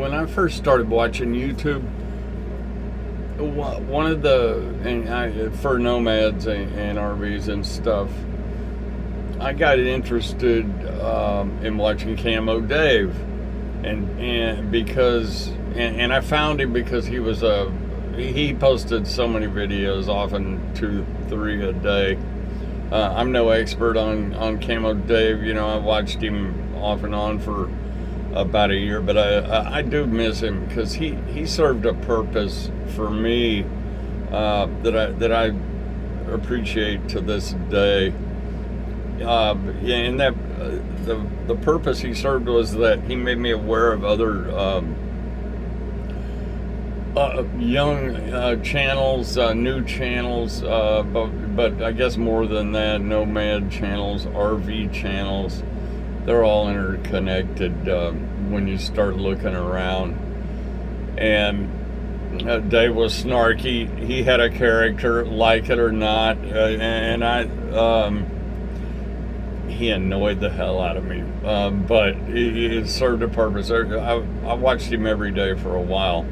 when I first started watching YouTube, one of for nomads and RVs and stuff, I got interested in watching Camo Dave, and I found him because he posted so many videos, often 2-3 a day. I'm no expert on Camo Dave. I watched him off and on for about a year, but I do miss him because he served a purpose for me that I appreciate to this day. And that the purpose he served was that he made me aware of other young channels, new channels, but I guess more than that, nomad channels, RV channels. They're all interconnected when you start looking around. And Dave was snarky. He had a character, like it or not, and he annoyed the hell out of me. But it served a purpose. I watched him every day for a while.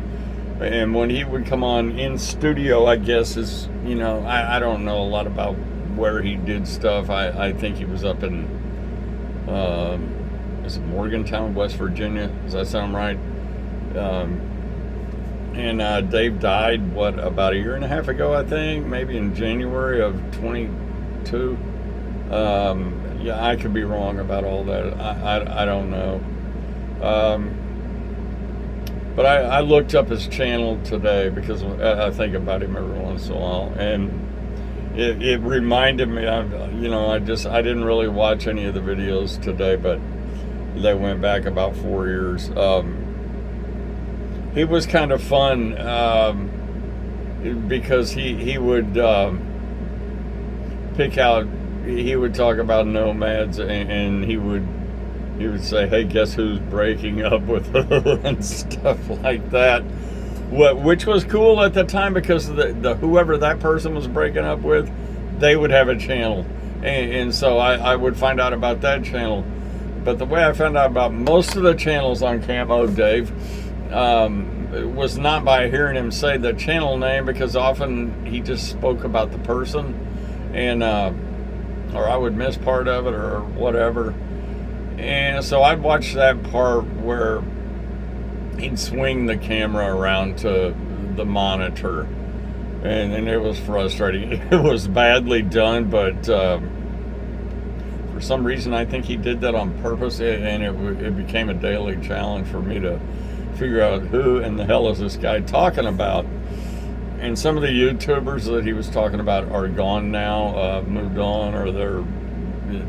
And when he would come on in studio, I guess I don't know a lot about where he did stuff. I think he was up in, is it Morgantown, West Virginia? Does that sound right? And Dave died, about a year and a half ago, I think, maybe in January of 22. Yeah, I could be wrong about all that. I don't know. But I looked up his channel today because I think about him every once in a while, and it reminded me. I didn't really watch any of the videos today, but they went back about 4 years. He was kind of fun because he would pick out. He would talk about nomads, and he would say, "Hey, guess who's breaking up with who?" and stuff like that. Which was cool at the time because the whoever that person was breaking up with, they would have a channel, and so I would find out about that channel. But the way I found out about most of the channels on Camo Dave was not by hearing him say the channel name, because often he just spoke about the person, and or I would miss part of it or whatever. And so I'd watch that part where he'd swing the camera around to the monitor, and it was frustrating. It was badly done, but for some reason I think he did that on purpose, and it became a daily challenge for me to figure out who in the hell is this guy talking about. And some of the YouTubers that he was talking about are gone now, moved on, or they're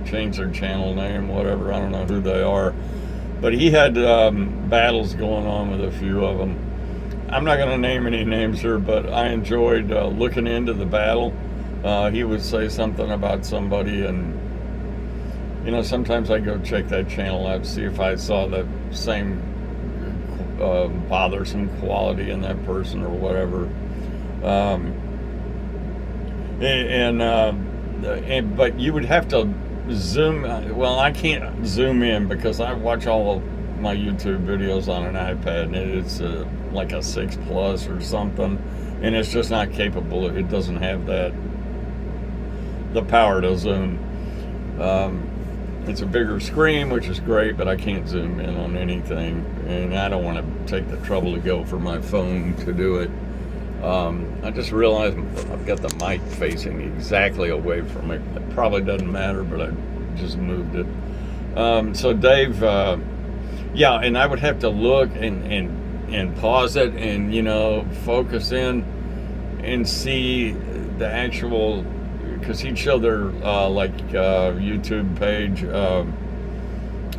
changed their channel name, whatever. I don't know who they are. But he had battles going on with a few of them. I'm not going to name any names here, but I enjoyed looking into the battle. He would say something about somebody, and sometimes I go check that channel out, see if I saw the same bothersome quality in that person or whatever. But you would have to zoom. Well, I can't zoom in because I watch all of my YouTube videos on an iPad, and it's like a 6 Plus or something, and it's just not capable. It doesn't have the power to zoom. It's a bigger screen, which is great, but I can't zoom in on anything, and I don't want to take the trouble to go for my phone to do it. I just realized I've got the mic facing exactly away from it. It probably doesn't matter, but I just moved it. So Dave, and I would have to look and pause it and focus in and see the actual, because he'd show their YouTube page,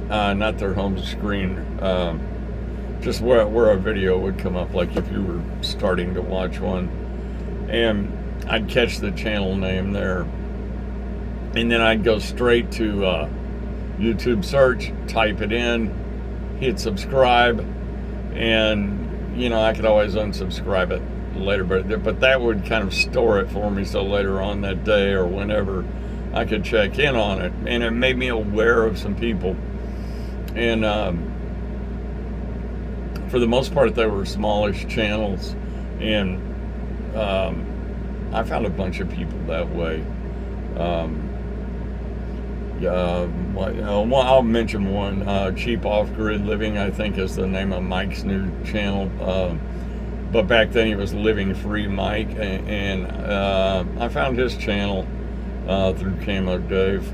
not their home screen. Just where a video would come up, like if you were starting to watch one, and I'd catch the channel name there, and then I'd go straight to YouTube search, type it in, hit subscribe, and I could always unsubscribe it later, but that would kind of store it for me, so later on that day or whenever I could check in on it, and it made me aware of some people. And for the most part, they were smallish channels, and I found a bunch of people that way. I'll mention one. Cheap Off-Grid Living, I think, is the name of Mike's new channel. But back then he was Living Free Mike, and I found his channel through Camo Dave.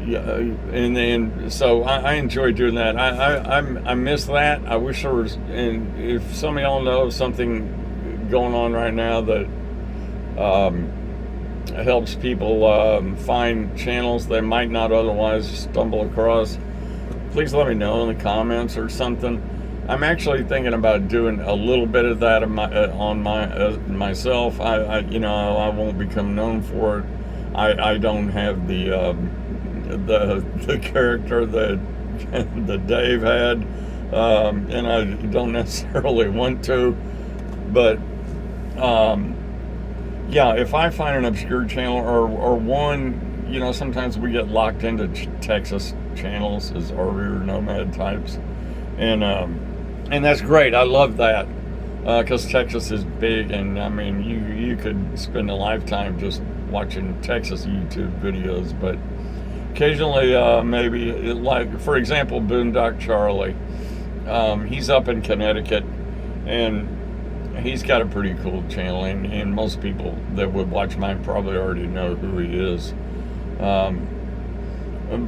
And then so I enjoy doing that. I miss that. I wish there was, and if some of y'all know something going on right now that helps people find channels they might not otherwise stumble across, please let me know in the comments or something. I'm actually thinking about doing a little bit of that on myself. I won't become known for it. I don't have the character that Dave had, and I don't necessarily want to, but yeah, if I find an obscure channel or one, sometimes we get locked into Texas channels as RV nomad types, and that's great. I love that because Texas is big, and I mean you could spend a lifetime just watching Texas YouTube videos, but occasionally maybe, like for example Boondock Charlie, he's up in Connecticut, and he's got a pretty cool channel, and most people that would watch mine probably already know who he is,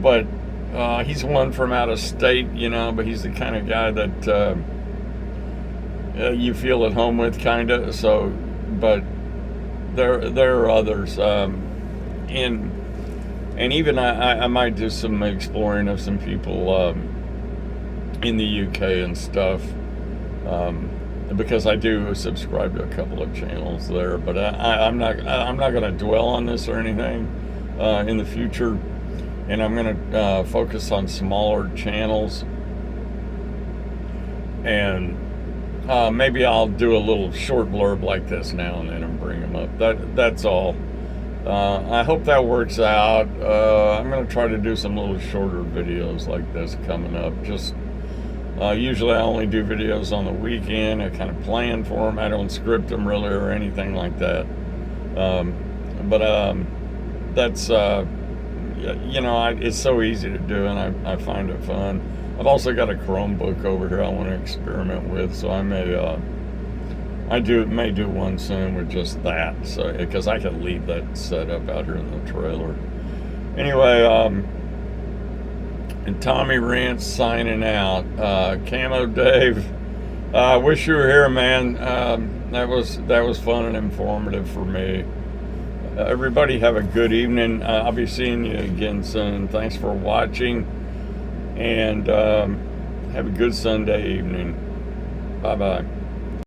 but he's one from out of state, but he's the kind of guy that you feel at home with, kind of. So, but there are others, and even I might do some exploring of some people in the UK and stuff, because I do subscribe to a couple of channels there. But I'm not going to dwell on this or anything in the future, and I'm going to focus on smaller channels, and maybe I'll do a little short blurb like this now and then and bring them up. That's all. I hope that works out. I'm going to try to do some little shorter videos like this coming up. Just usually I only do videos on the weekend. I kind of plan for them. I don't script them really or anything like that. But that's it's so easy to do, and I find it fun. I've also got a Chromebook over here I want to experiment with, so I may do one soon with just that, so because I can leave that set up out here in the trailer. Anyway, and Tommy Rance signing out. Camo Dave, I wish you were here, man. That was fun and informative for me. Everybody have a good evening. I'll be seeing you again soon. Thanks for watching, and have a good Sunday evening. Bye-bye.